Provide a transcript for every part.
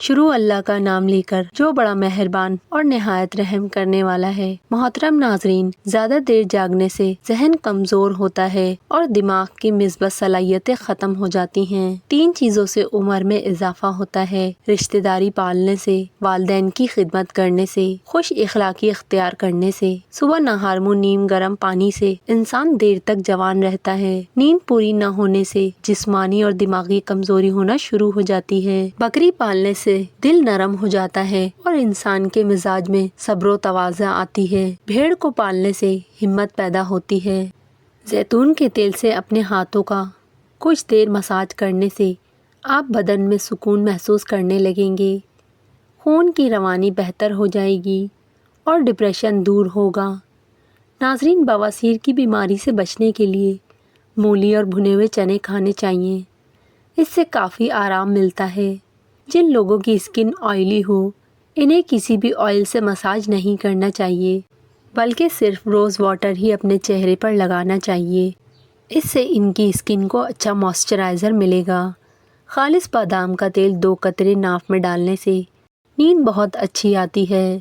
شروع اللہ کا نام لے کر جو بڑا مہربان اور نہایت رحم کرنے والا ہے۔ محترم ناظرین، زیادہ دیر جاگنے سے ذہن کمزور ہوتا ہے اور دماغ کی مثبت صلاحیتیں ختم ہو جاتی ہیں۔ 3 چیزوں سے عمر میں اضافہ ہوتا ہے: رشتہ داری پالنے سے، والدین کی خدمت کرنے سے، خوش اخلاقی اختیار کرنے سے۔ صبح نہار منہ نیم گرم پانی سے انسان دیر تک جوان رہتا ہے۔ نیند پوری نہ ہونے سے جسمانی اور دماغی کمزوری ہونا شروع ہو جاتی ہے۔ بکری پالنے سے دل نرم ہو جاتا ہے اور انسان کے مزاج میں صبر و تواضع آتی ہے۔ بھیڑ کو پالنے سے ہمت پیدا ہوتی ہے۔ زیتون کے تیل سے اپنے ہاتھوں کا کچھ دیر مساج کرنے سے آپ بدن میں سکون محسوس کرنے لگیں گے، خون کی روانی بہتر ہو جائے گی اور ڈپریشن دور ہوگا۔ ناظرین، بواسیر کی بیماری سے بچنے کے لیے مولی اور بھنے ہوئے چنے کھانے چاہیے۔ اس سے کافی آرام ملتا ہے۔ جن لوگوں کی اسکن آئلی ہو انہیں کسی بھی آئل سے مساج نہیں کرنا چاہیے، بلکہ صرف روز واٹر ہی اپنے چہرے پر لگانا چاہیے۔ اس سے ان کی اسکن کو اچھا موئسچرائزر ملے گا۔ خالص بادام کا تیل 2 قطرے ناف میں ڈالنے سے نیند بہت اچھی آتی ہے۔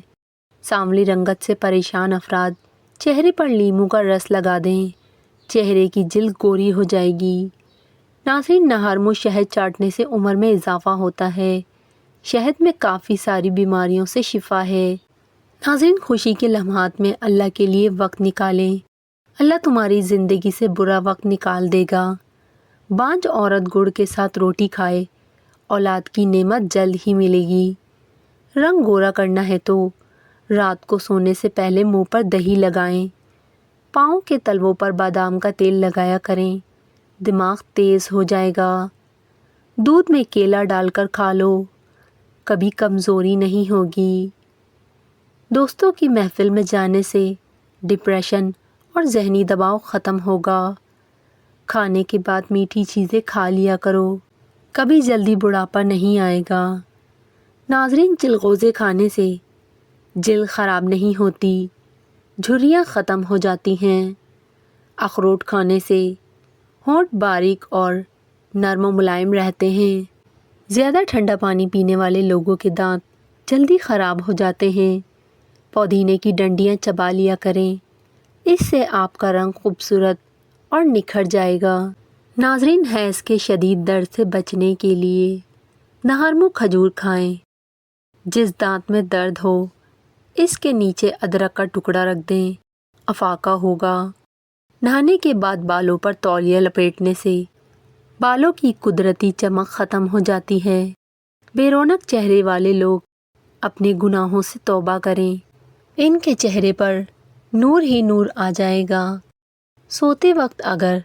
سانولی رنگت سے پریشان افراد چہرے پر لیموں کا رس لگا دیں، چہرے کی جلد گوری ہو جائے گی۔ ناظرین، نہار منہ شہد چاٹنے سے عمر میں اضافہ ہوتا ہے۔ شہد میں کافی ساری بیماریوں سے شفا ہے۔ ناظرین، خوشی کے لمحات میں اللہ کے لیے وقت نکالیں۔ اللہ تمہاری زندگی سے برا وقت نکال دے گا۔ بانجھ عورت گڑ کے ساتھ روٹی کھائے، اولاد کی نعمت جلد ہی ملے گی۔ رنگ گورا کرنا ہے تو رات کو سونے سے پہلے منہ پر دہی لگائیں۔ پاؤں کے تلووں پر بادام کا تیل لگایا کریں، دماغ تیز ہو جائے گا۔ دودھ میں کیلا ڈال کر کھا لو، کبھی کمزوری نہیں ہوگی۔ دوستوں کی محفل میں جانے سے ڈپریشن اور ذہنی دباؤ ختم ہوگا۔ کھانے کے بعد میٹھی چیزیں کھا لیا کرو، کبھی جلدی بڑھاپا نہیں آئے گا۔ ناظرین، چلغوزے کھانے سے جلد خراب نہیں ہوتی، جھریاں ختم ہو جاتی ہیں۔ اخروٹ کھانے سے ہونٹ باریک اور نرم و ملائم رہتے ہیں۔ زیادہ ٹھنڈا پانی پینے والے لوگوں کے دانت جلدی خراب ہو جاتے ہیں۔ پودینے کی ڈنڈیاں چبا لیا کریں، اس سے آپ کا رنگ خوبصورت اور نکھر جائے گا۔ ناظرین، حیض کے شدید درد سے بچنے کے لیے نہار منہ کھجور کھائیں۔ جس دانت میں درد ہو اس کے نیچے ادرک کا ٹکڑا رکھ دیں، افاقہ ہوگا۔ نہانے کے بعد بالوں پر تولیہ لپیٹنے سے بالوں کی قدرتی چمک ختم ہو جاتی ہے۔ بے رونق چہرے والے لوگ اپنے گناہوں سے توبہ کریں، ان کے چہرے پر نور ہی نور آ جائے گا۔ سوتے وقت اگر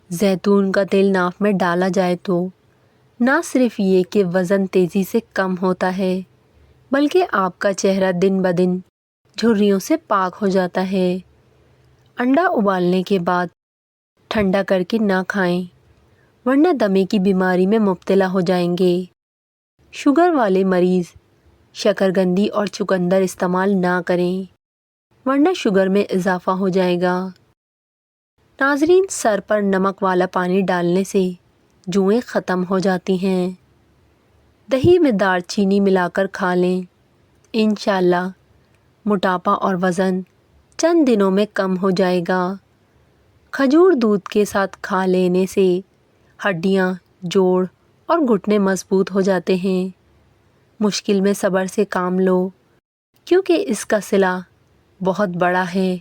زیتون کا تیل ناف میں ڈالا جائے تو نہ صرف یہ کہ وزن تیزی سے کم ہوتا ہے، بلکہ آپ کا چہرہ دن بدن جھریوں سے پاک ہو جاتا ہے۔ انڈا ابالنے کے بعد ٹھنڈا کر کے نہ کھائیں، ورنہ دمے کی بیماری میں مبتلا ہو جائیں گے۔ شوگر والے مریض شکرگندی اور چقندر استعمال نہ کریں، ورنہ شوگر میں اضافہ ہو جائے گا۔ ناظرین، سر پر نمک والا پانی ڈالنے سے جوئیں ختم ہو جاتی ہیں۔ دہی میں دار چینی ملا کر کھا لیں، انشاءاللہ موٹاپا اور وزن چند دنوں میں کم ہو جائے گا۔ کھجور دودھ کے ساتھ کھا لینے سے ہڈیاں، جوڑ اور گھٹنے مضبوط ہو جاتے ہیں۔ مشکل میں صبر سے کام لو، کیونکہ اس کا صلہ بہت بڑا ہے۔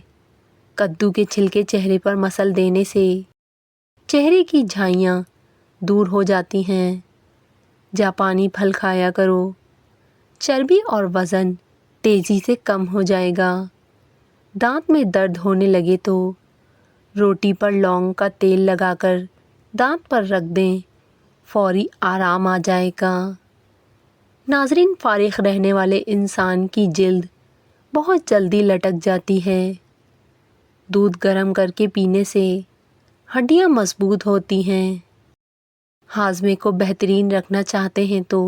کدو کے چھلکے چہرے پر مسل دینے سے چہرے کی جھائیاں دور ہو جاتی ہیں۔ جاپانی پھل کھایا کرو، چربی اور وزن تیزی سے کم ہو جائے گا۔ دانت میں درد ہونے لگے تو روٹی پر لونگ کا تیل لگا کر دانت پر رکھ دیں، فوری آرام آ جائے گا۔ ناظرین، فارغ رہنے والے انسان کی جلد بہت جلدی لٹک جاتی ہے۔ دودھ گرم کر کے پینے سے ہڈیاں مضبوط ہوتی ہیں۔ ہاضمے کو بہترین رکھنا چاہتے ہیں تو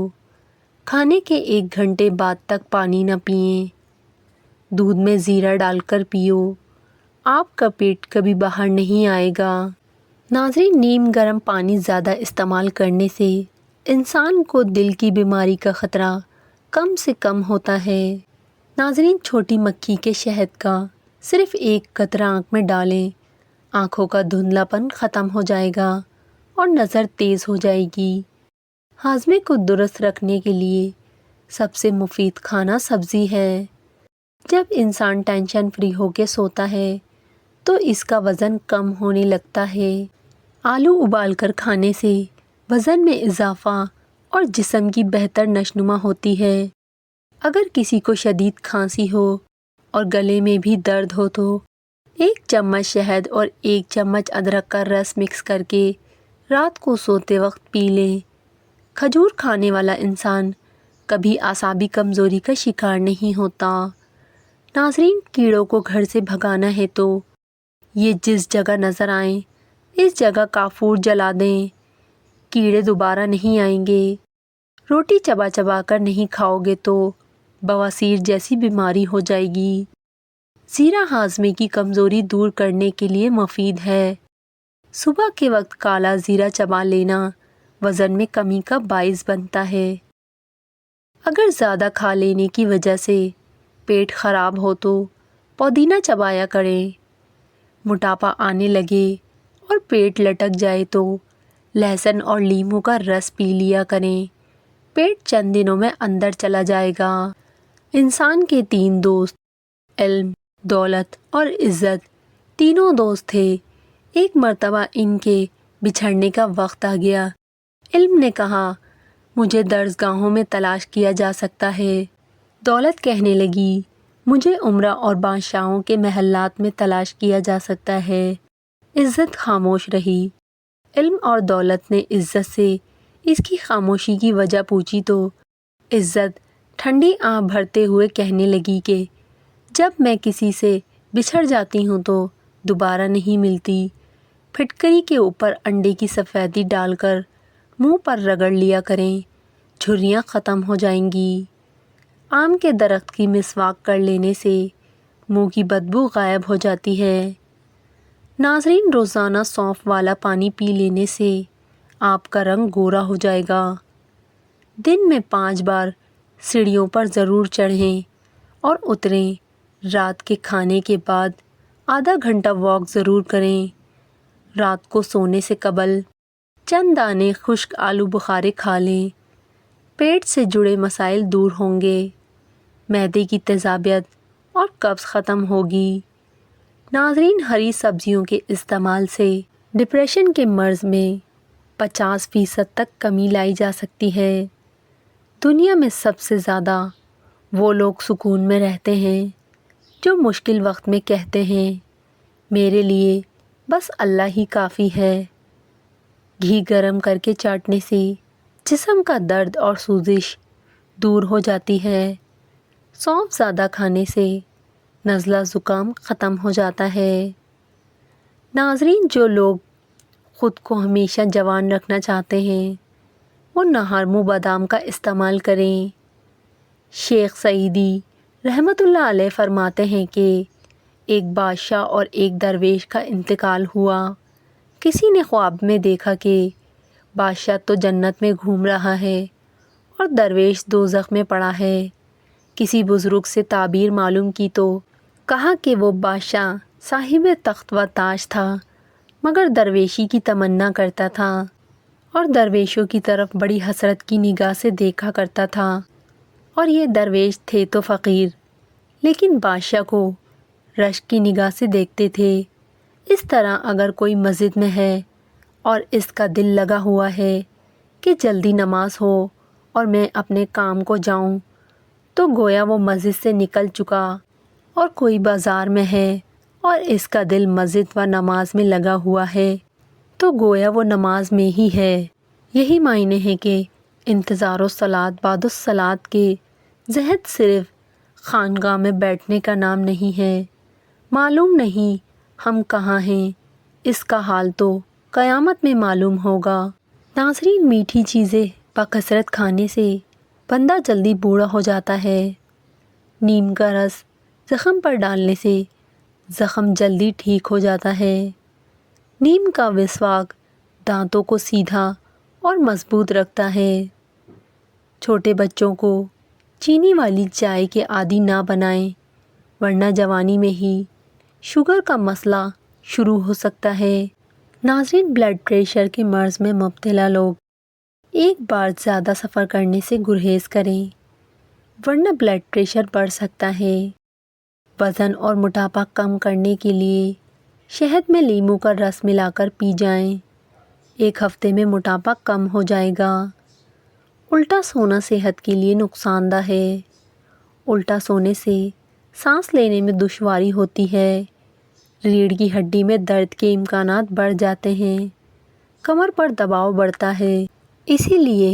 کھانے کے 1 گھنٹے بعد تک پانی نہ پئیں۔ دودھ میں زیرہ ڈال کر پیو، آپ کا پیٹ کبھی باہر نہیں آئے گا۔ ناظرین، نیم گرم پانی زیادہ استعمال کرنے سے انسان کو دل کی بیماری کا خطرہ کم سے کم ہوتا ہے۔ ناظرین، چھوٹی مکھی کے شہد کا صرف ایک قطرہ آنکھ میں ڈالیں، آنکھوں کا دھندلا پن ختم ہو جائے گا اور نظر تیز ہو جائے گی۔ ہاضمے کو درست رکھنے کے لیے سب سے مفید کھانا سبزی ہے۔ جب انسان ٹینشن فری ہو کے سوتا ہے تو اس کا وزن کم ہونے لگتا ہے۔ آلو ابال کر کھانے سے وزن میں اضافہ اور جسم کی بہتر نشوونما ہوتی ہے۔ اگر کسی کو شدید کھانسی ہو اور گلے میں بھی درد ہو تو 1 چمچ شہد اور 1 چمچ ادرک کا رس مکس کر کے رات کو سوتے وقت پی لیں۔ کھجور کھانے والا انسان کبھی اعصابی کمزوری کا شکار نہیں ہوتا۔ ناظرین، کیڑوں کو گھر سے بھگانا ہے تو یہ جس جگہ نظر آئیں اس جگہ کافور جلا دیں، کیڑے دوبارہ نہیں آئیں گے۔ روٹی چبا چبا کر نہیں کھاؤ گے تو بواسیر جیسی بیماری ہو جائے گی۔ زیرہ ہاضمے کی کمزوری دور کرنے کے لیے مفید ہے۔ صبح کے وقت کالا زیرہ چبا لینا وزن میں کمی کا باعث بنتا ہے۔ اگر زیادہ کھا لینے کی وجہ سے پیٹ خراب ہو تو پودینہ چبایا کریں۔ موٹاپا آنے لگے اور پیٹ لٹک جائے تو لہسن اور لیموں کا رس پی لیا کریں، پیٹ چند دنوں میں اندر چلا جائے گا۔ انسان کے 3 دوست، علم، دولت اور عزت، تینوں دوست تھے۔ ایک مرتبہ ان کے بچھڑنے کا وقت آ گیا۔ علم نے کہا، مجھے درسگاہوں میں تلاش کیا جا سکتا ہے۔ دولت کہنے لگی، مجھے عمرہ اور بادشاہوں کے محلات میں تلاش کیا جا سکتا ہے۔ عزت خاموش رہی۔ علم اور دولت نے عزت سے اس کی خاموشی کی وجہ پوچھی تو عزت ٹھنڈی آنکھ بھرتے ہوئے کہنے لگی کہ جب میں کسی سے بچھڑ جاتی ہوں تو دوبارہ نہیں ملتی۔ پھٹکری کے اوپر انڈے کی سفیدی ڈال کر منہ پر رگڑ لیا کریں، جھریاں ختم ہو جائیں گی۔ آم کے درخت کی مسواک کر لینے سے منہ کی بدبو غائب ہو جاتی ہے۔ ناظرین، روزانہ سونف والا پانی پی لینے سے آپ کا رنگ گورا ہو جائے گا۔ دن میں 5 بار سیڑھیوں پر ضرور چڑھیں اور اتریں۔ رات کے کھانے کے بعد آدھا گھنٹہ واک ضرور کریں۔ رات کو سونے سے قبل چند دانے خشک آلو بخارے کھا لیں، پیٹ سے جڑے مسائل دور ہوں گے، معدے کی تیزابیت اور قبض ختم ہوگی۔ ناظرین، ہری سبزیوں کے استعمال سے ڈپریشن کے مرض میں 50% تک کمی لائی جا سکتی ہے۔ دنیا میں سب سے زیادہ وہ لوگ سکون میں رہتے ہیں جو مشکل وقت میں کہتے ہیں، میرے لیے بس اللہ ہی کافی ہے۔ گھی گرم کر کے چاٹنے سے جسم کا درد اور سوزش دور ہو جاتی ہے۔ سونف زیادہ کھانے سے نزلہ زکام ختم ہو جاتا ہے۔ ناظرین، جو لوگ خود کو ہمیشہ جوان رکھنا چاہتے ہیں وہ نہارمو بادام کا استعمال کریں۔ شیخ سعیدی رحمت اللہ علیہ فرماتے ہیں کہ ایک بادشاہ اور ایک درویش کا انتقال ہوا۔ کسی نے خواب میں دیکھا کہ بادشاہ تو جنت میں گھوم رہا ہے اور درویش دوزخ میں پڑا ہے۔ کسی بزرگ سے تعبیر معلوم کی تو کہا کہ وہ بادشاہ صاحب تخت و تاج تھا مگر درویشی کی تمنا کرتا تھا اور درویشوں کی طرف بڑی حسرت کی نگاہ سے دیکھا کرتا تھا، اور یہ درویش تھے تو فقیر لیکن بادشاہ کو رشک کی نگاہ سے دیکھتے تھے۔ اس طرح اگر کوئی مسجد میں ہے اور اس کا دل لگا ہوا ہے کہ جلدی نماز ہو اور میں اپنے کام کو جاؤں تو گویا وہ مسجد سے نکل چکا، اور کوئی بازار میں ہے اور اس کا دل مسجد و نماز میں لگا ہوا ہے تو گویا وہ نماز میں ہی ہے۔ یہی معنی ہے کہ انتظار الصلاۃ بعد الصلاۃ کے زہد صرف خانقاہ میں بیٹھنے کا نام نہیں ہے۔ معلوم نہیں ہم کہاں ہیں، اس کا حال تو قیامت میں معلوم ہوگا۔ ناظرین، میٹھی چیزیں بکثرت کھانے سے بندہ جلدی بوڑھا ہو جاتا ہے۔ نیم کا رس زخم پر ڈالنے سے زخم جلدی ٹھیک ہو جاتا ہے۔ نیم کا مسواک دانتوں کو سیدھا اور مضبوط رکھتا ہے۔ چھوٹے بچوں کو چینی والی چائے کے عادی نہ بنائیں، ورنہ جوانی میں ہی شوگر کا مسئلہ شروع ہو سکتا ہے۔ ناظرین، بلڈ پریشر کے مرض میں مبتلا لوگ ایک بار زیادہ سفر کرنے سے گریز کریں، ورنہ بلڈ پریشر بڑھ سکتا ہے۔ وزن اور موٹاپا کم کرنے کے لیے شہد میں لیموں کا رس ملا کر پی جائیں، 1 ہفتے میں موٹاپا کم ہو جائے گا۔ الٹا سونا صحت کے لیے نقصان دہ ہے۔ الٹا سونے سے سانس لینے میں دشواری ہوتی ہے، ریڑھ کی ہڈی میں درد کے امکانات بڑھ جاتے ہیں، کمر پر دباؤ بڑھتا ہے۔ اسی لیے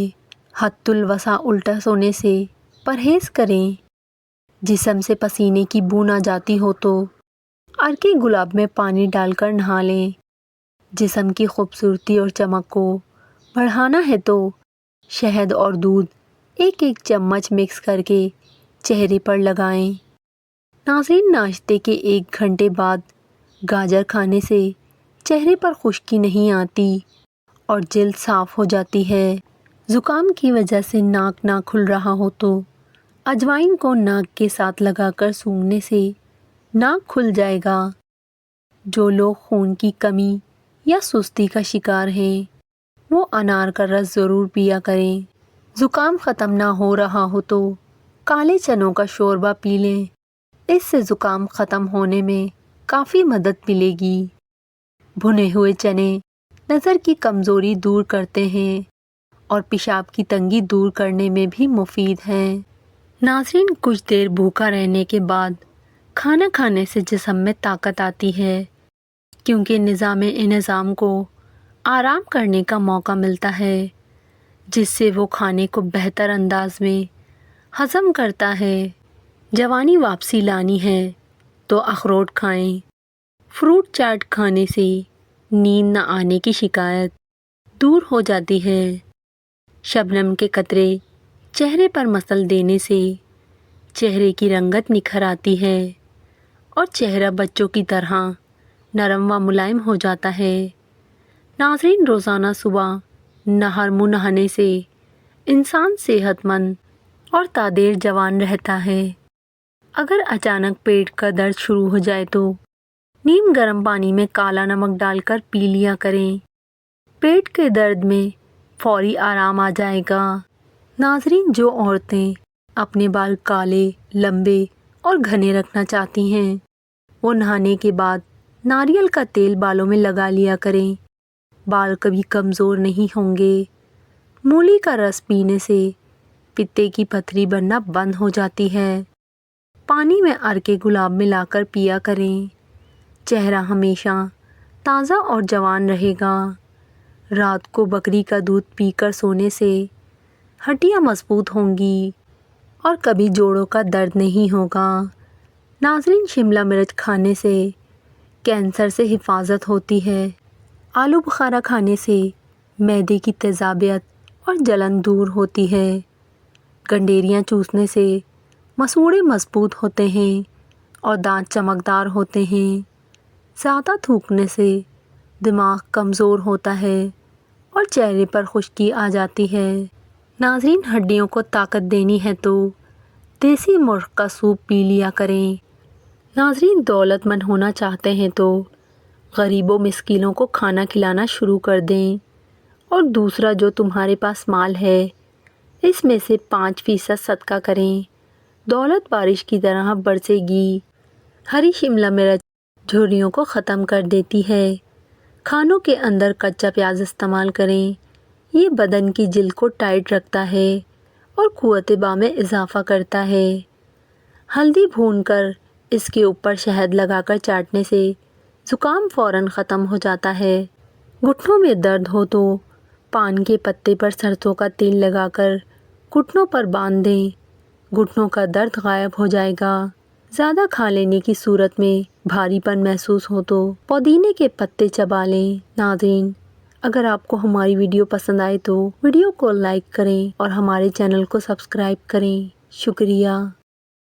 حد الوسع الٹا سونے سے پرہیز کریں۔ جسم سے پسینے کی بو نہ جاتی ہو تو عرق گلاب میں پانی ڈال کر نہا لیں۔ جسم کی خوبصورتی اور چمک کو بڑھانا ہے تو شہد اور دودھ 1 چمچ مکس کر کے چہرے پر لگائیں۔ ناظرین، ناشتے کے 1 گھنٹے بعد گاجر کھانے سے چہرے پر خشکی نہیں آتی اور جلد صاف ہو جاتی ہے۔ زکام کی وجہ سے ناک نہ کھل رہا ہو تو اجوائن کو ناک کے ساتھ لگا کر سونگھنے سے ناک کھل جائے گا۔ جو لوگ خون کی کمی یا سستی کا شکار ہیں وہ انار کا رس ضرور پیا کریں۔ زکام ختم نہ ہو رہا ہو تو کالے چنوں کا شوربہ پی لیں، اس سے زکام ختم ہونے میں کافی مدد ملے گی۔ بھنے ہوئے چنے نظر کی کمزوری دور کرتے ہیں اور پیشاب کی تنگی دور کرنے میں بھی مفید ہیں۔ ناظرین، کچھ دیر بھوکا رہنے کے بعد کھانا کھانے سے جسم میں طاقت آتی ہے، کیونکہ نظام انہضام کو آرام کرنے کا موقع ملتا ہے، جس سے وہ کھانے کو بہتر انداز میں ہضم کرتا ہے۔ جوانی واپسی لانی ہے تو اخروٹ کھائیں۔ فروٹ چاٹ کھانے سے نیند نہ آنے کی شکایت دور ہو جاتی ہے۔ شبنم کے قطرے چہرے پر مسل دینے سے چہرے کی رنگت نکھر آتی ہے اور چہرہ بچوں کی طرح نرم و ملائم ہو جاتا ہے۔ ناظرین، روزانہ صبح نہر منہ نہانے سے انسان صحت مند اور تادیر جوان رہتا ہے۔ اگر اچانک پیٹ کا درد شروع ہو جائے تو نیم گرم پانی میں کالا نمک ڈال کر پی لیا کریں، پیٹ کے درد میں فوری آرام آ جائے گا۔ ناظرین، جو عورتیں اپنے بال کالے، لمبے اور گھنے رکھنا چاہتی ہیں وہ نہانے کے بعد ناریل کا تیل بالوں میں لگا لیا کریں، بال کبھی کمزور نہیں ہوں گے۔ مولی کا رس پینے سے پتے کی پتھری بننا بند ہو جاتی ہے۔ پانی میں عرق گلاب ملا کر پیا کریں، چہرہ ہمیشہ تازہ اور جوان رہے گا۔ رات کو بکری کا دودھ پی کر سونے سے ہڈیاں مضبوط ہوں گی اور کبھی جوڑوں کا درد نہیں ہوگا۔ ناظرین، شملہ مرچ کھانے سے کینسر سے حفاظت ہوتی ہے۔ آلو بخارا کھانے سے معدے کی تیزابیت اور جلن دور ہوتی ہے۔ گنڈیریاں چوسنے سے مسوڑھے مضبوط ہوتے ہیں اور دانت چمکدار ہوتے ہیں۔ زیادہ تھوکنے سے دماغ کمزور ہوتا ہے اور چہرے پر خشکی آ جاتی ہے۔ ناظرین، ہڈیوں کو طاقت دینی ہے تو دیسی مرغ کا سوپ پی لیا کریں۔ ناظرین، دولت مند ہونا چاہتے ہیں تو غریبوں مسکینوں کو کھانا کھلانا شروع کر دیں اور دوسرا جو تمہارے پاس مال ہے اس میں سے 5% صدقہ کریں، دولت بارش کی طرح برسے گی۔ ہری شملہ مرچ جھریوں کو ختم کر دیتی ہے۔ کھانوں کے اندر کچا پیاز استعمال کریں، یہ بدن کی جلد کو ٹائٹ رکھتا ہے اور قوت باں میں اضافہ کرتا ہے۔ ہلدی بھون کر اس کے اوپر شہد لگا کر چاٹنے سے زکام فوراً ختم ہو جاتا ہے۔ گھٹنوں میں درد ہو تو پان کے پتے پر سرسوں کا تیل لگا کر گھٹنوں پر باندھ دیں، گھٹنوں کا درد غائب ہو جائے گا۔ زیادہ کھا لینے کی صورت میں بھاری پن محسوس ہو تو پودینے کے پتے چبا لیں۔ ناظرین، اگر آپ کو ہماری ویڈیو پسند آئے تو ویڈیو کو لائک کریں اور ہمارے چینل کو سبسکرائب کریں۔ شکریہ۔